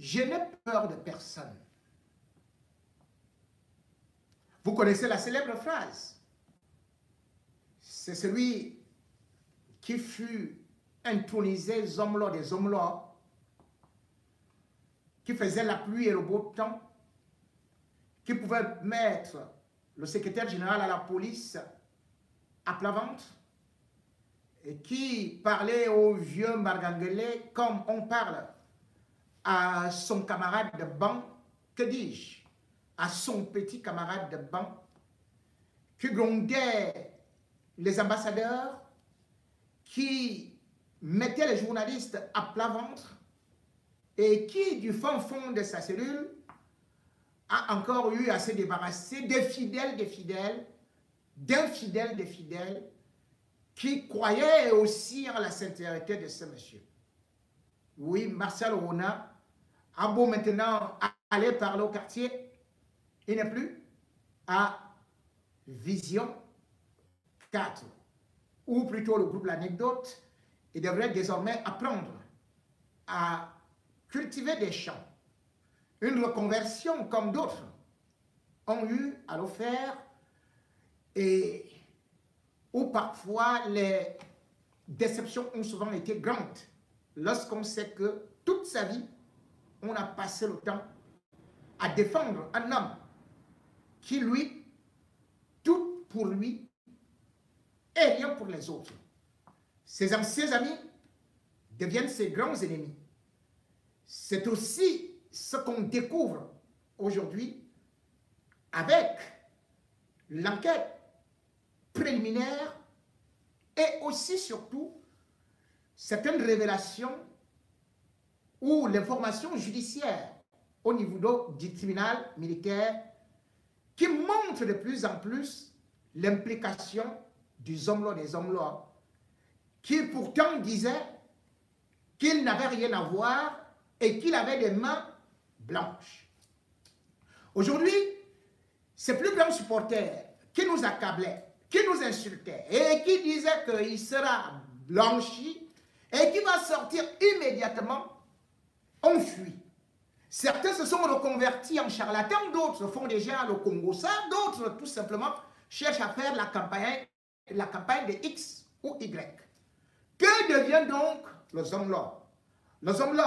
je n'ai peur de personne. Vous connaissez la célèbre phrase. C'est celui qui fut intronisé Zomlo des Zomlo, qui faisait la pluie et le beau temps, qui pouvait mettre le secrétaire général à la police à plat ventre, et qui parlait au vieux Marganguele comme on parle à son camarade de banc, que dis-je, à son petit camarade de banc, qui grondait les ambassadeurs, qui mettait les journalistes à plat ventre, et qui, du fond de sa cellule, a encore eu à se débarrasser d'infidèles, qui croyaient aussi en la sincérité de ce monsieur. Oui, Marcel Rona a beau maintenant aller parler au quartier, il n'est plus à Vision 4, ou plutôt le groupe L'Anecdote. Il devrait désormais apprendre à cultiver des champs, une reconversion comme d'autres ont eu à le faire, et où parfois les déceptions ont souvent été grandes lorsqu'on sait que toute sa vie, on a passé le temps à défendre un homme qui, lui, tout pour lui et rien pour les autres. Ses anciens amis deviennent ses grands ennemis. C'est aussi ce qu'on découvre aujourd'hui avec l'enquête préliminaire et aussi surtout certaines révélations ou l'information judiciaire au niveau du tribunal militaire qui montre de plus en plus l'implication du Zomlo des Zomlo, qui pourtant disait qu'il n'avait rien à voir et qu'il avait des mains blanches. Aujourd'hui, ces plus grands supporters qui nous accablaient, qui nous insultaient et qui disaient qu'il sera blanchi et qui va sortir immédiatement, ont fui. Certains se sont reconvertis en charlatans, d'autres font déjà le Congo ça, d'autres tout simplement cherchent à faire la campagne de X ou Y. Que devient donc le Zomlo? Le Zomlo,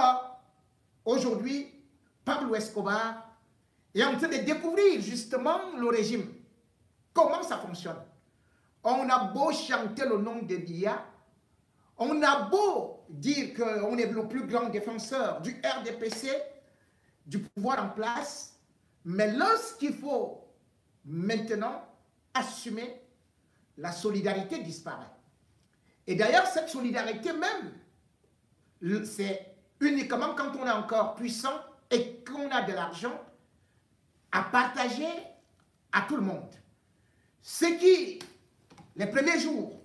aujourd'hui, Pablo Escobar est en train de découvrir justement le régime. Comment ça fonctionne? On a beau chanter le nom de Biya, on a beau dire qu'on est le plus grand défenseur du RDPC, du pouvoir en place, mais lorsqu'il faut maintenant assumer, la solidarité disparaît. Et d'ailleurs, cette solidarité même, c'est uniquement quand on est encore puissant et qu'on a de l'argent à partager à tout le monde. Ceux qui, les premiers jours,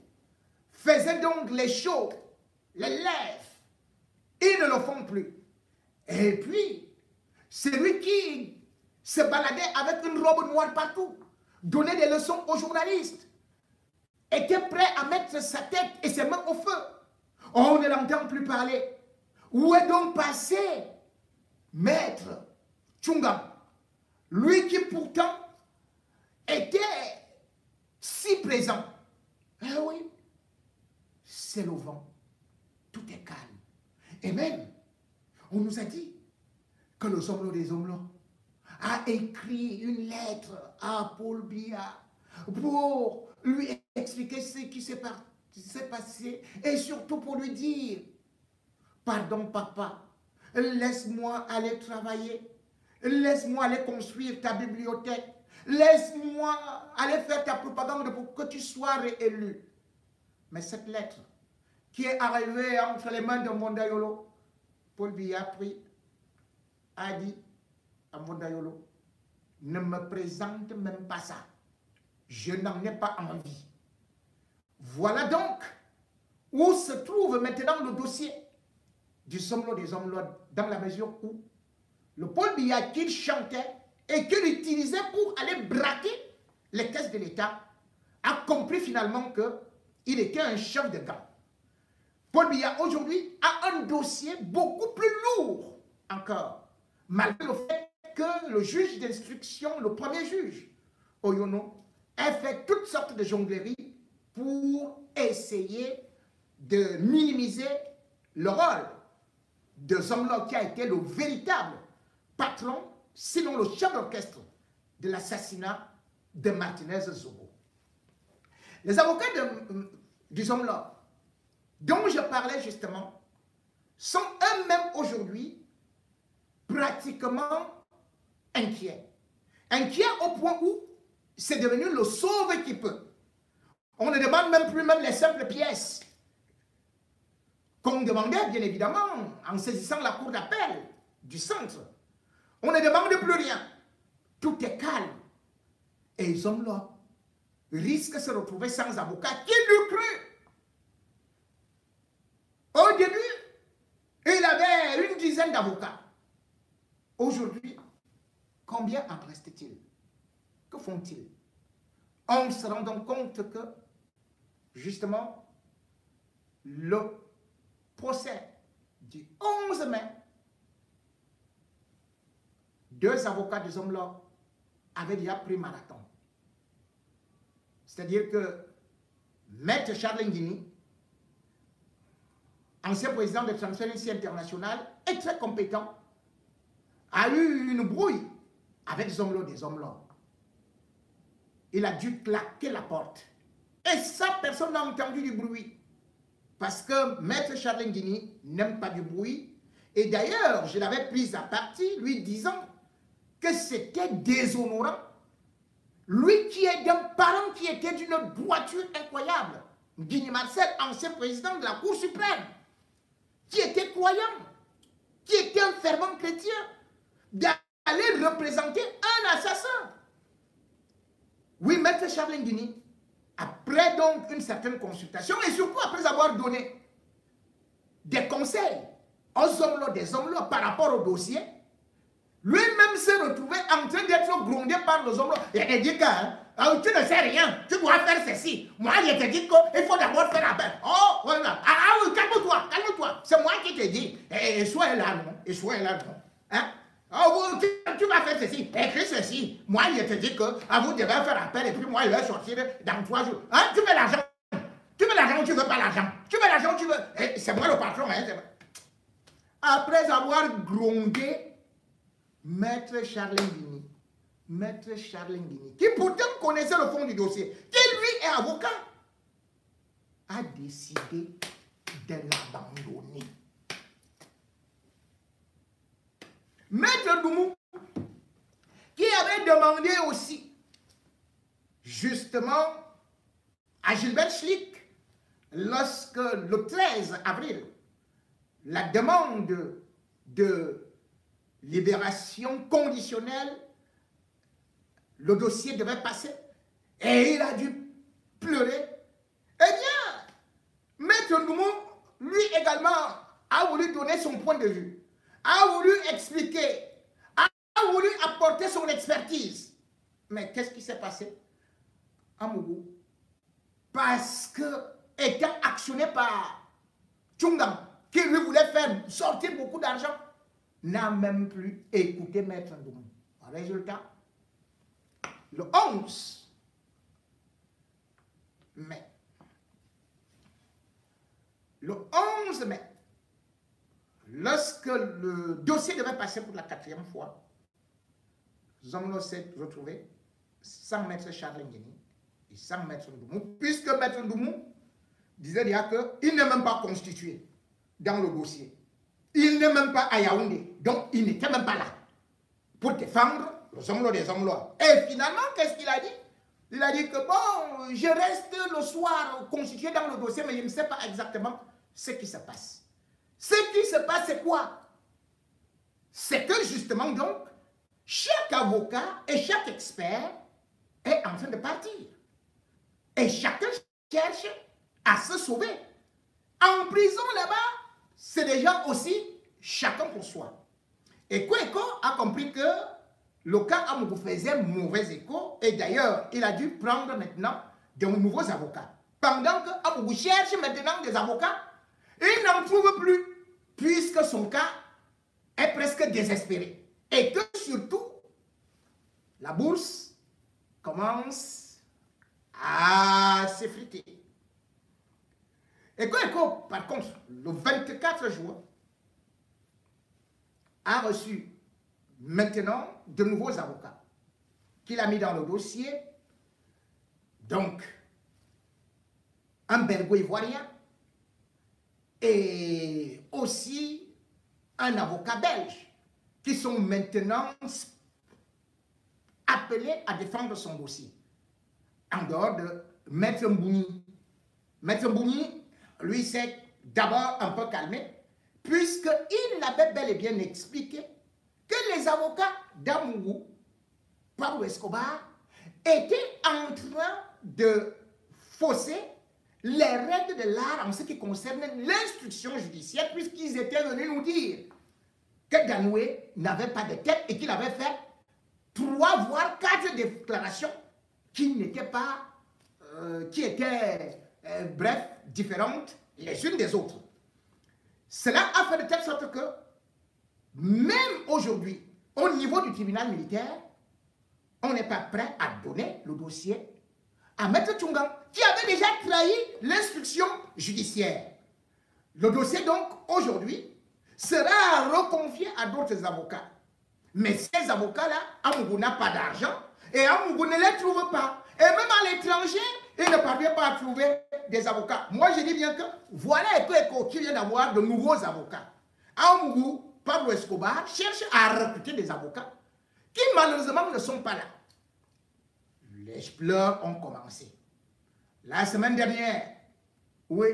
faisaient donc les shows, les lives, ils ne le font plus. Et puis, celui qui se baladait avec une robe noire partout, donnait des leçons aux journalistes, était prêt à mettre sa tête et ses mains au feu. On ne l'entend plus parler. Où est donc passé Maître Tchungam, lui qui pourtant était si présent? Eh oui, c'est le vent, tout est calme. Et même, on nous a dit que le Zomlo des Zomlo a écrit une lettre à Paul Biya pour lui expliquer ce qui s'est passé et surtout pour lui dire: pardon papa, laisse-moi aller travailler, laisse-moi aller construire ta bibliothèque, laisse-moi aller faire ta propagande pour que tu sois réélu. Mais cette lettre qui est arrivée entre les mains de Mondayolo, Paul Biya a pris, a dit à Mondayolo: ne me présente même pas ça, je n'en ai pas envie. Voilà donc où se trouve maintenant le dossier du Zomlo des Zomlo, dans la mesure où le Paul Biya qu'il chantait et qu'il utilisait pour aller braquer les caisses de l'État a compris finalement qu'il était un chef de gang. Paul Biya aujourd'hui a un dossier beaucoup plus lourd encore malgré le fait que le juge d'instruction, le premier juge, Oyono, ait fait toutes sortes de jongleries pour essayer de minimiser le rôle de Zomlo, qui a été le véritable patron, sinon le chef d'orchestre de l'assassinat de Martinez Zogo. Les avocats du Zomlo, dont je parlais justement, sont eux-mêmes aujourd'hui pratiquement inquiets. Inquiets au point où c'est devenu le sauve qui peut. On ne demande même plus les simples pièces qu'on demandait, bien évidemment, en saisissant la cour d'appel du centre. On ne demande plus rien. Tout est calme. Et les hommes-là risquent de se retrouver sans avocat. Qui l'eût cru? Au début, il avait une dizaine d'avocats. Aujourd'hui, combien en reste-t-il? Que font-ils? On se rend donc compte que, justement, le procès du 11 mai, 2 avocats des hommes-là avaient déjà pris marathon. C'est-à-dire que Maître Charles Nguini, ancien président de Transparency International, est très compétent, a eu une brouille avec des hommes-là. Il a dû claquer la porte. Et ça, personne n'a entendu du bruit. Parce que Maître Charles Nguini n'aime pas du bruit. Et d'ailleurs, je l'avais pris à partie, lui disant que c'était déshonorant. Lui qui est d'un parent qui était d'une droiture incroyable. Nguini Marcel, ancien président de la Cour suprême, qui était croyant, qui était un fervent chrétien, d'aller représenter un assassin. Oui, Maître Charles Nguini, après donc une certaine consultation, et surtout après avoir donné des conseils aux hommes-là, des hommes-là par rapport au dossier, lui-même s'est retrouvé en train d'être grondé par les hommes-là. Il a dit que tu ne sais rien, tu dois faire ceci. Moi, je te dis qu'il faut d'abord faire appel. Oh, voilà. Ah oui, calme-toi, calme-toi. C'est moi qui te dis. Et sois là, non. Et sois là, non. Hein? Oh, tu vas faire ceci, écris ceci. Moi, je te dis que vous devez faire appel et puis moi, je vais sortir dans 3 jours. Hein? Tu veux l'argent? Tu veux l'argent ou tu veux pas l'argent? Tu veux l'argent ou tu veux... C'est moi le patron. Hein? Après avoir grondé Maître Charles Nguini, qui pourtant connaissait le fond du dossier, qui lui est avocat, a décidé de l'abandonner. Maître Doumou, qui avait demandé aussi, justement, à Gilbert Schlick, lorsque le 13 avril, la demande de libération conditionnelle, le dossier devait passer, et il a dû pleurer. Eh bien, Maître Doumou, lui également, a voulu donner son point de vue, a voulu expliquer, a voulu apporter son expertise. Mais qu'est-ce qui s'est passé à Mougou? Parce que, étant actionné par Tchungang, qui lui voulait faire sortir beaucoup d'argent, n'a même plus écouté Maître Doumou. Résultat, le 11 mai, lorsque le dossier devait passer pour la 4e fois, Zomlo s'est retrouvé sans Maître Charles Nguini et sans Maître Doumou, puisque Maître Doumou disait déjà qu'il n'est même pas constitué dans le dossier. Il n'est même pas à Yaoundé, donc il n'était même pas là pour défendre les hommes des hommes. Et finalement, qu'est-ce qu'il a dit? Il a dit que bon, je reste le soir constitué dans le dossier, mais je ne sais pas exactement ce qui se passe. Ce qui se passe, c'est quoi? C'est que justement, donc, chaque avocat et chaque expert est en train de partir. Et chacun cherche à se sauver. En prison, là-bas, c'est déjà aussi chacun pour soi. Et Kweko a compris que le cas Amougou faisait mauvais écho, et d'ailleurs, il a dû prendre maintenant de nouveaux avocats. Pendant que Amougou cherche maintenant des avocats, il n'en trouve plus, puisque son cas est presque désespéré. et que surtout, la bourse commence à s'effriter. Et que, par contre, le 24 juin, a reçu maintenant de nouveaux avocats qu'il a mis dans le dossier. Donc, un Belgo ivoirien et aussi un avocat belge qui sont maintenant appelés à défendre son dossier. En dehors de Maître Mbouni. Maître Mbouni, lui, s'est d'abord un peu calmé, puisqu'il avait bel et bien expliqué que les avocats d'Amougou, Pablo Escobar, étaient en train de fausser les règles de l'art en ce qui concerne l'instruction judiciaire, puisqu'ils étaient venus nous dire que Danoué n'avait pas de tête et qu'il avait fait 3 voire 4 déclarations qui n'étaient pas, qui étaient, bref, différentes les unes des autres. Cela a fait de telle sorte que, même aujourd'hui, au niveau du tribunal militaire, on n'est pas prêt à donner le dossier à Maître Tchungan, qui avait déjà trahi l'instruction judiciaire. Le dossier, donc, aujourd'hui, sera reconfié à d'autres avocats. Mais ces avocats-là, Amougou n'a pas d'argent et Amougou ne les trouve pas. Et même à l'étranger, il ne parvient pas à trouver des avocats. Moi, je dis bien que voilà Eko qui vient d'avoir de nouveaux avocats. Amougou, Pablo Escobar, cherche à recruter des avocats qui malheureusement ne sont pas là. Les pleurs ont commencé. La semaine dernière, oui,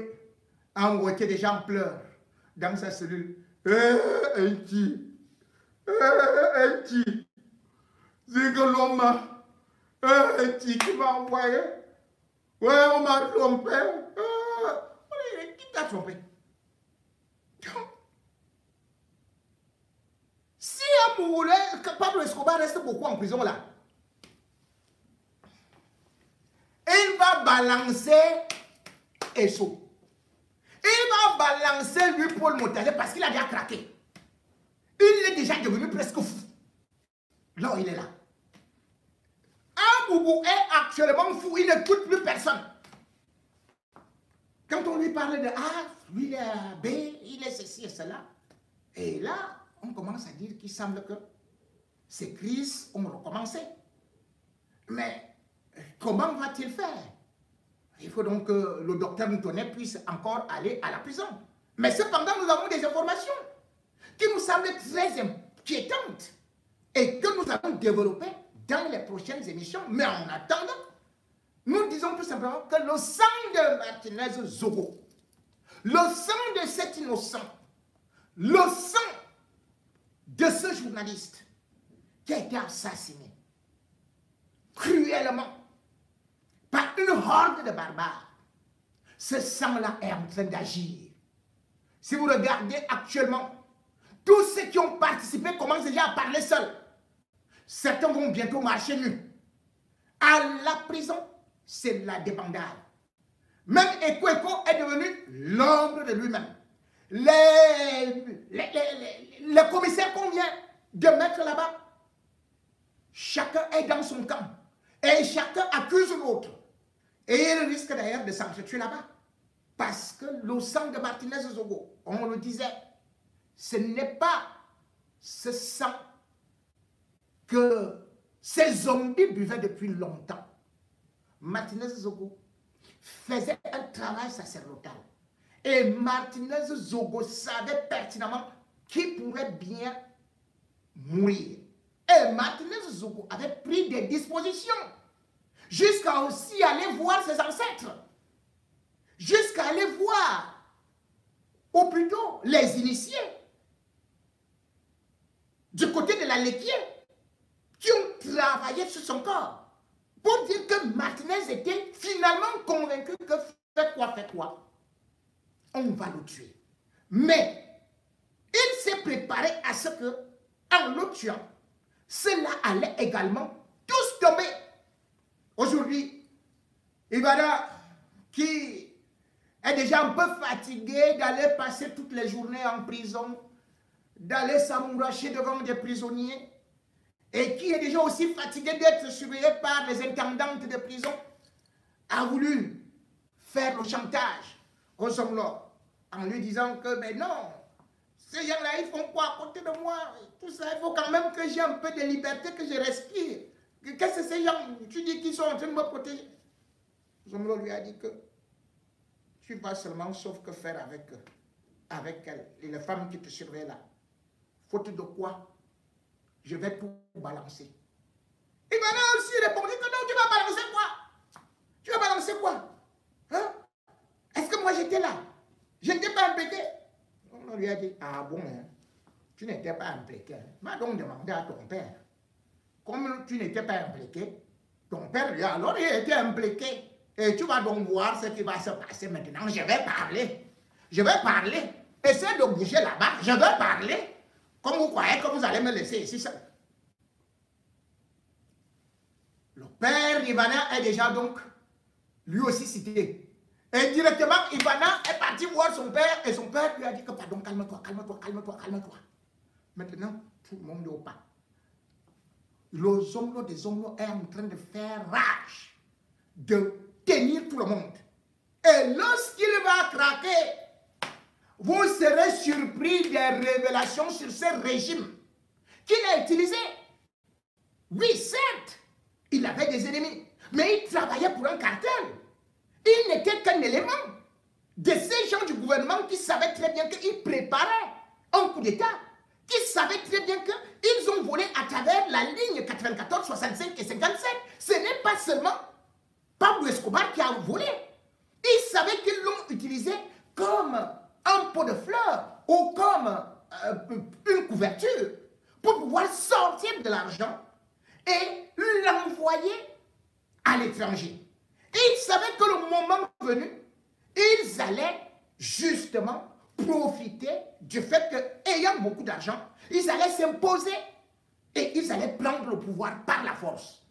Amougou était déjà en pleurs dans sa cellule. C'est que l'homme qui m'a envoyé. Ouais, on m'a trompé. Qui t'a trompé? Si Amoulé, Pablo Escobar reste beaucoup en prison là, il va balancer Esso. Il va balancer lui Paul Montagné parce qu'il a déjà craqué. Il est déjà devenu presque fou. Là, il est là. Amougou est actuellement fou, il n'écoute plus personne. Quand on lui parle de A, lui il est à B, il est ceci et cela. Et là, on commence à dire qu'il semble que ces crises ont recommencé. Mais comment va-t-il faire? Il faut donc que le docteur Moutonnet puisse encore aller à la prison. Mais cependant, nous avons des informations qui nous semblent très inquiétantes et que nous allons développer dans les prochaines émissions. Mais en attendant, nous disons tout simplement que le sang de Martinez Zogo, le sang de cet innocent, le sang de ce journaliste qui a été assassiné cruellement par une horde de barbares, ce sang-là est en train d'agir. Si vous regardez actuellement, tous ceux qui ont participé commencent déjà à parler seuls. Certains vont bientôt marcher nus. À la prison, c'est la débandade. Même Eko est devenu l'ombre de lui-même. Les commissaires qu'on vient de mettre là-bas, chacun est dans son camp. Et chacun accuse l'autre. Et il risque d'ailleurs de s'entretuer là-bas. Parce que le sang de Martinez Zogo, on le disait, ce n'est pas ce sang que ces zombies buvaient depuis longtemps. Martinez Zogo faisait un travail sacerdotal. Et Martinez Zogo savait pertinemment qu'il pourrait bien mourir. Et Martinez Zogo avait pris des dispositions jusqu'à aussi aller voir ses ancêtres, jusqu'à aller voir, ou plutôt les initiés, du côté de la laitier, qui ont travaillé sur son corps, pour dire que Martinez était finalement convaincu que fait quoi, on va le tuer. Mais il s'est préparé à ce que, en le tuant, cela allait également tous tomber. Aujourd'hui, Ibada, qui est déjà un peu fatigué d'aller passer toutes les journées en prison, d'aller s'amouracher devant des prisonniers et qui est déjà aussi fatigué d'être surveillé par les intendantes de prison, a voulu faire le chantage aux hommes-là en lui disant que, mais non, ces gens-là, ils font quoi à côté de moi? Tout ça, il faut quand même que j'ai un peu de liberté, que je respire. Qu'est-ce que ces gens, tu dis qu'ils sont en train de me protéger? Zomlo lui a dit que tu vas seulement sauf que faire avec elle et les femmes qui te surveillent là. Faute de quoi, je vais tout balancer. Il m'a aussi répondu que non, tu vas balancer quoi? Tu vas balancer quoi? Hein? Est-ce que moi j'étais là? Je n'étais pas impliqué. On lui a dit, ah bon, hein, tu n'étais pas impliqué. Hein. M'a donc demandé à ton père. Comme tu n'étais pas impliqué, ton père lui a alors il était impliqué. Et tu vas donc voir ce qui va se passer maintenant. Je vais parler. Je vais parler. Essaye de bouger là-bas. Je vais parler. Comme vous croyez que vous allez me laisser ici seul. Le père Ivana est déjà donc lui aussi cité. Et directement, Ivana est parti voir son père et son père lui a dit que pardon, calme-toi, calme-toi, calme-toi, calme-toi. Maintenant, tout le monde est au pas. Le Zomlo des Zomlo est en train de faire rage, de tenir tout le monde. Et lorsqu'il va craquer, vous serez surpris des révélations sur ce régime qu'il a utilisé. Oui, certes, il avait des ennemis, mais il travaillait pour un cartel. Il n'était qu'un élément de ces gens du gouvernement qui savaient très bien qu'ils préparaient un coup d'État, qui savaient très bien qu'ils ont volé à travers la ligne 94, 65 et 57. Ce n'est pas seulement Pablo Escobar qui a volé. Ils savaient qu'ils l'ont utilisé comme un pot de fleurs ou comme une couverture pour pouvoir sortir de l'argent et l'envoyer à l'étranger. Ils savaient que le moment venu, ils allaient justement profiter du fait qu'ayant beaucoup d'argent, ils allaient s'imposer et ils allaient prendre le pouvoir par la force.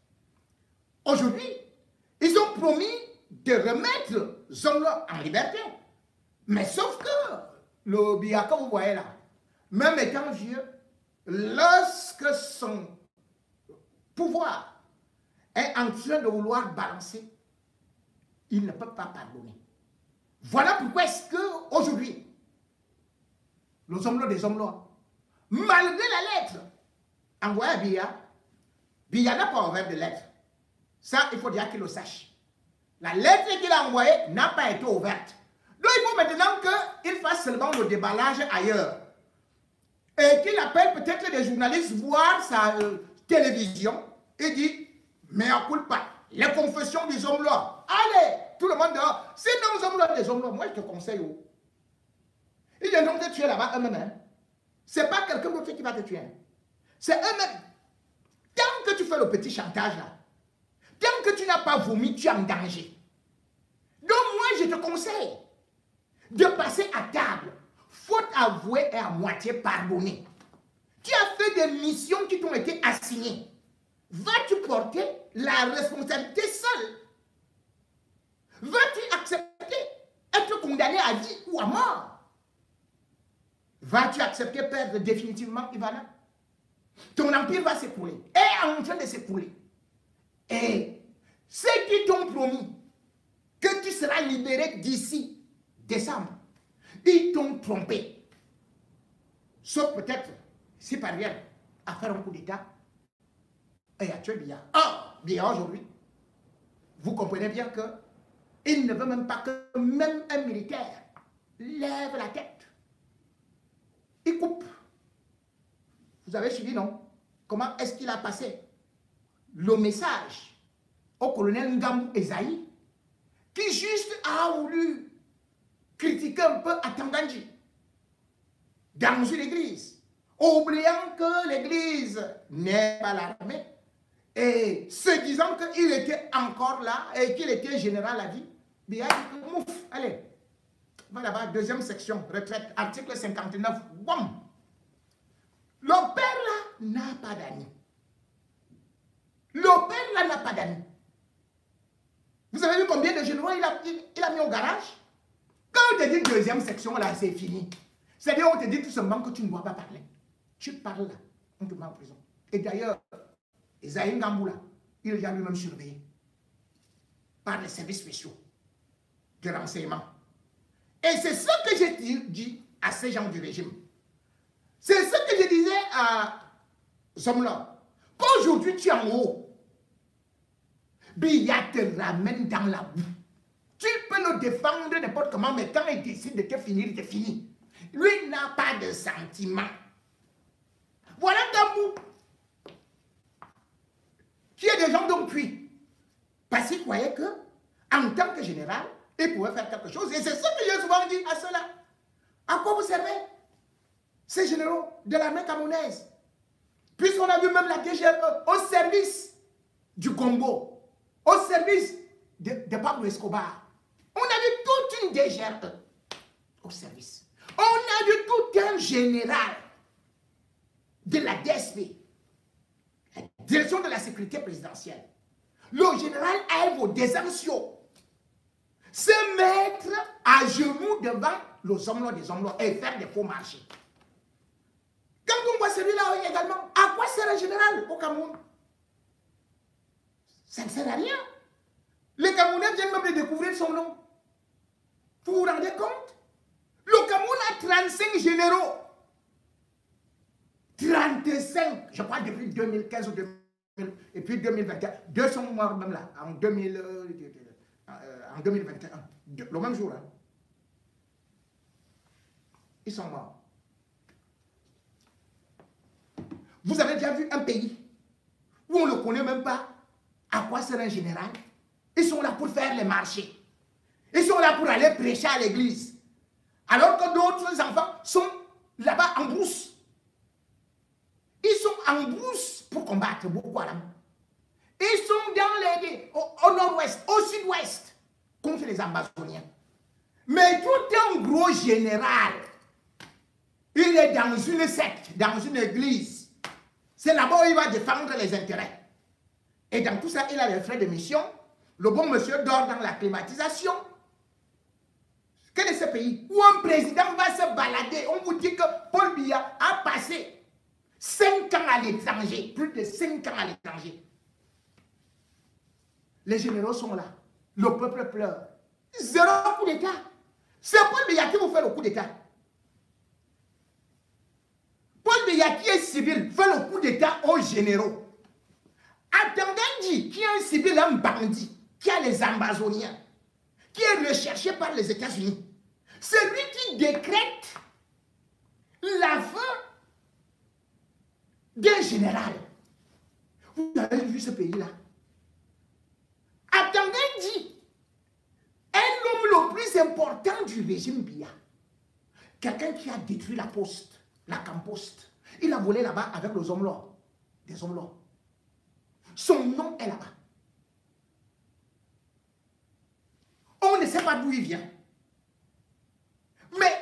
Aujourd'hui, ils ont promis de remettre Zomlo en liberté. Mais sauf que le Biaka, vous voyez là, même étant vieux, lorsque son pouvoir est en train de vouloir balancer, il ne peut pas pardonner. Voilà pourquoi est-ce qu'aujourd'hui, le Zomlo des Zomlo, malgré la lettre envoyée à Biya, Biya n'a pas ouvert de lettre. Ça, il faut dire qu'il le sache. La lettre qu'il a envoyée n'a pas été ouverte. Donc, il faut maintenant qu'il fasse seulement le déballage ailleurs. Et qu'il appelle peut-être des journalistes voir sa télévision et dit, mais à coup pas, les confessions des hommes là. Allez, tout le monde dehors. Sinon, les hommes là, des hommes là, moi je te conseille. Ils viendront te tuer là-bas eux-mêmes. Hein. Ce n'est pas quelqu'un d'autre qui va te tuer. C'est eux-mêmes. Tant que tu fais le petit chantage là, tant que tu n'as pas vomi, tu es en danger. Donc moi, je te conseille de passer à table. Faute avouée et à moitié pardonnée. Tu as fait des missions qui t'ont été assignées. Vas-tu porter la responsabilité seule? Vas-tu accepter être condamné à vie ou à mort? Vas-tu accepter perdre définitivement Ivana? Ton empire va s'écrouler. Est en train de s'écrouler. Et ceux qui t'ont promis que tu seras libéré d'ici décembre, ils t'ont trompé. Sauf peut-être, s'ils parviennent à faire un coup d'État et à tuer Biya. Or, Biya aujourd'hui, vous comprenez bien qu'il ne veut même pas que même un militaire lève la tête. Il coupe. Vous avez suivi, non? Comment est-ce qu'il a passé le message au colonel Ngambu Ezaï, qui juste a voulu critiquer un peu Atanganji dans une église, oubliant que l'église n'est pas l'armée, et se disant qu'il était encore là et qu'il était général à vie. Bien, mouf, allez, va là-bas, deuxième section, retraite, article 59, boum. Le père là n'a pas d'amis. Le père là n'a pas d'amis. Vous avez vu combien de généraux il a mis au garage? Quand on te dit deuxième section là, c'est fini. C'est-à-dire on te dit tout simplement que tu ne dois pas parler. Tu parles là, on te met en prison. Et d'ailleurs, Esaïe Ngamboula, il est déjà lui-même surveillé par les services spéciaux de renseignement. Et c'est ce que j'ai dit à ces gens du régime. C'est ce que je disais à Zomla. Qu'aujourd'hui tu es en haut, Biya te ramène dans la boue. Tu peux le défendre n'importe comment, mais quand il décide de te finir, il te finit. Lui n'a pas de sentiment. Voilà Gambou, qui est des gens donc cuits. Parce qu'il croyait que, en tant que général, il pouvait faire quelque chose. Et c'est ce que j'ai souvent dit à ceux-là. À quoi vous servez, ces généraux de l'armée camerounaise? Puisqu'on a vu même la DGE au service du Congo, au service de Pablo Escobar. On a vu toute une DGE au service. On a vu tout un général de la DSP, la direction de la sécurité présidentielle. Le général Aïvo Desancio se mettre à genoux devant les hommes des hommes et faire des faux marchés. Quand on voit celui-là également, à quoi sert un général au Cameroun? Ça ne sert à rien. Les Camerounais viennent même de découvrir son nom. Vous vous rendez compte? Le Cameroun a 35 généraux. 35, je crois, depuis 2015 ou 2000, et puis 2021. Deux sont morts même là, en 2021. Le même jour. Hein. Ils sont morts. Vous avez déjà vu un pays où on ne le connaît même pas à quoi sert un général? Ils sont là pour faire les marchés. Ils sont là pour aller prêcher à l'église. Alors que d'autres enfants sont là-bas en brousse. Ils sont en brousse pour combattre Boko Haram. Ils sont dans au nord-ouest, au sud-ouest, contre les Amazoniens. Mais tout un gros général, il est dans une secte, dans une église. C'est là-bas où il va défendre les intérêts. Et dans tout ça, il a les frais de mission. Le bon monsieur dort dans la climatisation. Quel est ce pays où un président va se balader? On vous dit que Paul Biya a passé 5 ans à l'étranger, plus de 5 ans à l'étranger. Les généraux sont là. Le peuple pleure. Zéro coup d'État. C'est Paul Biya qui vous fait le coup d'État. Paul Biya qui est civil fait le coup d'État aux généraux. Atangandi qui est un civil, un bandit, qui a les Amazoniens, qui est recherché par les États-Unis. C'est lui qui décrète la fin d'un général. Vous avez vu ce pays-là? Atangandi est l'homme le plus important du régime Biya. Quelqu'un qui a détruit la poste, la camposte. Il a volé là-bas avec les hommes là, des hommes là. Son nom est là-bas. On ne sait pas d'où il vient. Mais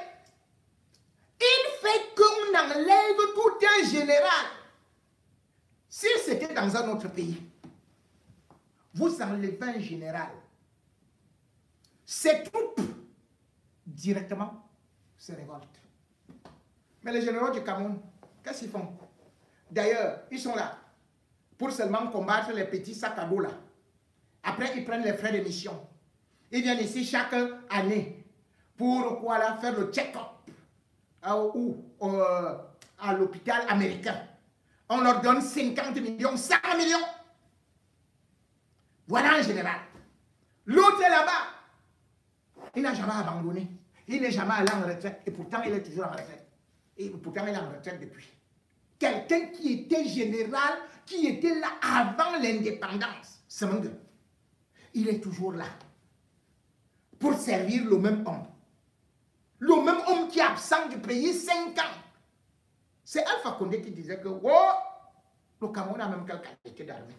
il fait qu'on enlève tout un général. Si c'était dans un autre pays, vous enlevez un général, ses troupes directement se révoltent. Mais les généraux du Cameroun, qu'est-ce qu'ils font? D'ailleurs, ils sont là pour seulement combattre les petits sacs à dos là. Après, ils prennent les frais de mission. Ils viennent ici chaque année pour quoi là, faire le check-up à l'hôpital américain. On leur donne 50 millions, 100 millions. Voilà un général. L'autre est là-bas. Il n'a jamais abandonné. Il n'est jamais allé en retraite. Et pourtant, il est toujours en retraite. Et pourtant, il est en retraite depuis. Quelqu'un qui était général, qui était là avant l'indépendance. Ce monde, il est toujours là. Pour servir le même homme. Le même homme qui est absent du pays 5 ans. C'est Alpha Condé qui disait que le Cameroun a même quelques qualités d'armée.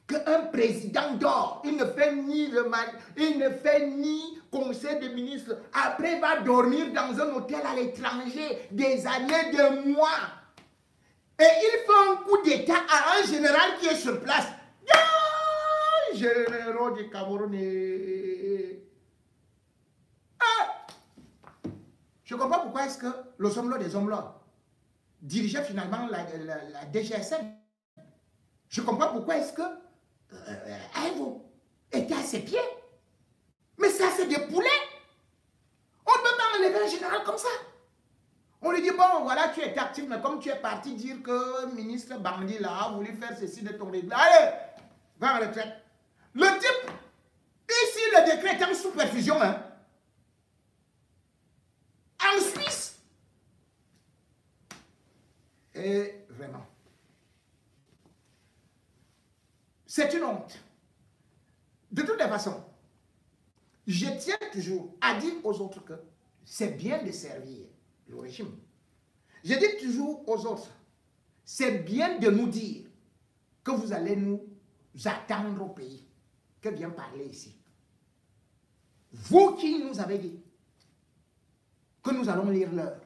Qu'un président dort, il ne fait ni le mal, il ne fait ni conseil de ministre. Après, il va dormir dans un hôtel à l'étranger des années, des mois. Et il fait un coup d'état à un général qui est sur place. Généraux du Cameroun. Je ne comprends pas pourquoi est-ce que les hommes là, des hommes là, dirigeait finalement la DGSN. Je comprends pourquoi est-ce que Aévo était à ses pieds. Mais ça, c'est des poulets. On ne peut pas enlever un général comme ça. On lui dit, bon, voilà, tu es actif, mais comme tu es parti dire que le ministre Bandi là a voulu faire ceci de ton règle, allez, va en retraite. Le type, ici, le décret est en sous perfusion. Hein. En Suisse. Et vraiment, c'est une honte. De toutes les façons, je tiens toujours à dire aux autres que c'est bien de servir le régime. Je dis toujours aux autres, c'est bien de nous dire que vous allez nous attendre au pays, que vient parler ici. Vous qui nous avez dit que nous allons lire l'heure,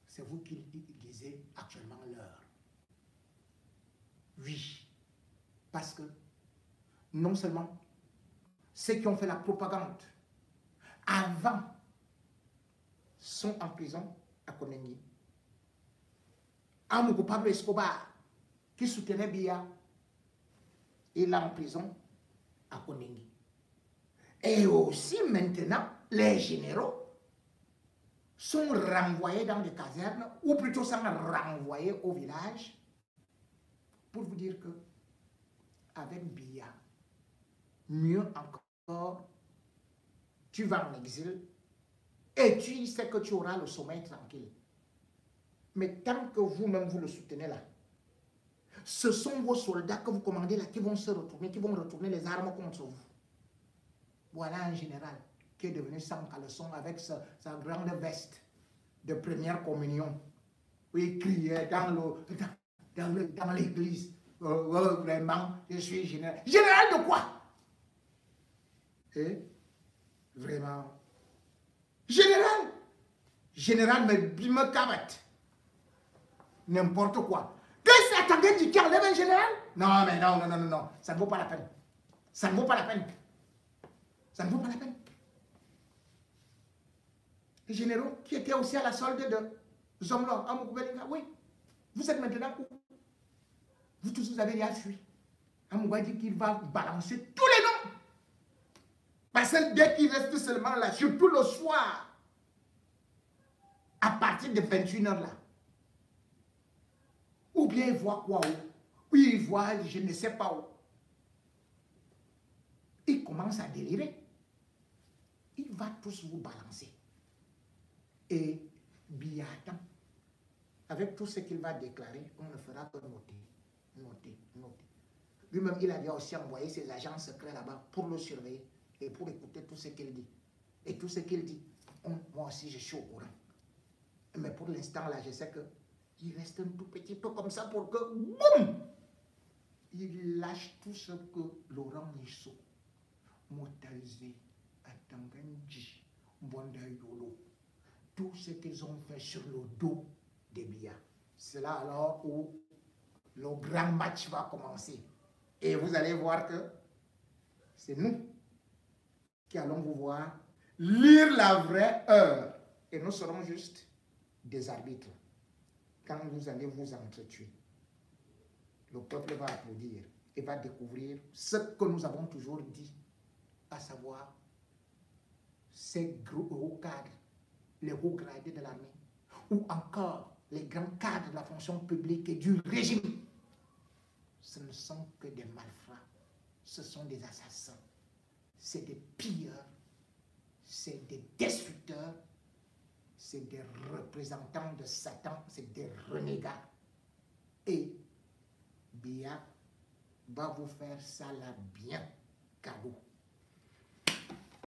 c'est vous qui lisez actuellement l'heure. Oui, parce que non seulement ceux qui ont fait la propagande avant sont en prison à Konengi. Amougou Pablo Escobar, qui soutenait Biya, il est en prison à Konengi. Et aussi maintenant, les généraux sont renvoyés dans des casernes, ou plutôt sont renvoyés au village, pour vous dire que avec Biya, mieux encore, tu vas en exil et tu sais que tu auras le sommeil tranquille. Mais tant que vous-même vous le soutenez là, ce sont vos soldats que vous commandez là qui vont se retourner, qui vont retourner les armes contre vous. Voilà un général qui est devenu sans caleçon avec sa grande veste de première communion. Où il criait dans l'église. Vraiment, je suis général. Général de quoi? Et vraiment, général me cavette. N'importe quoi. Qu'est-ce que ça t'attendait qui enlève un général? Non, mais non, ça ne vaut pas la peine. Ça ne vaut pas la peine. Ça ne vaut pas la peine. Les généraux qui étaient aussi à la solde de Zomlo, Amoukoubelinga, oui. Vous êtes maintenant où? Vous tous, vous avez déjà fui. Amoukouba dit qu'il va balancer tous les noms. Parce que dès qu'il reste seulement là, surtout le soir, à partir de 21h là, ou bien il voit quoi où, ou il voit je ne sais pas où, il commence à délirer. Il va tous vous balancer. Et Biatan, avec tout ce qu'il va déclarer, on ne fera que noter. Lui-même, il avait aussi envoyé ses agents secrets là-bas pour le surveiller et pour écouter tout ce qu'il dit. Et tout ce qu'il dit, moi aussi je suis au courant. Mais pour l'instant là, je sais qu'il reste un tout petit peu comme ça pour que, boum, il lâche tout ce que Laurent Nisso, Motalzé, Atanganji, Mbondayolo, tout ce qu'ils ont fait sur le dos des Biya. C'est là alors où le grand match va commencer. Et vous allez voir que c'est nous qui allons vous voir lire la vraie heure. Et nous serons juste des arbitres. Quand vous allez vous entretuer, le peuple va applaudir et va découvrir ce que nous avons toujours dit, à savoir ces hauts cadres, les hauts gradés de l'armée, ou encore les grands cadres de la fonction publique et du régime. Ce ne sont que des malfrats, ce sont des assassins, c'est des pilleurs, c'est des destructeurs, c'est des représentants de Satan, c'est des renégats. Et Biya va vous faire ça là bien cadeau.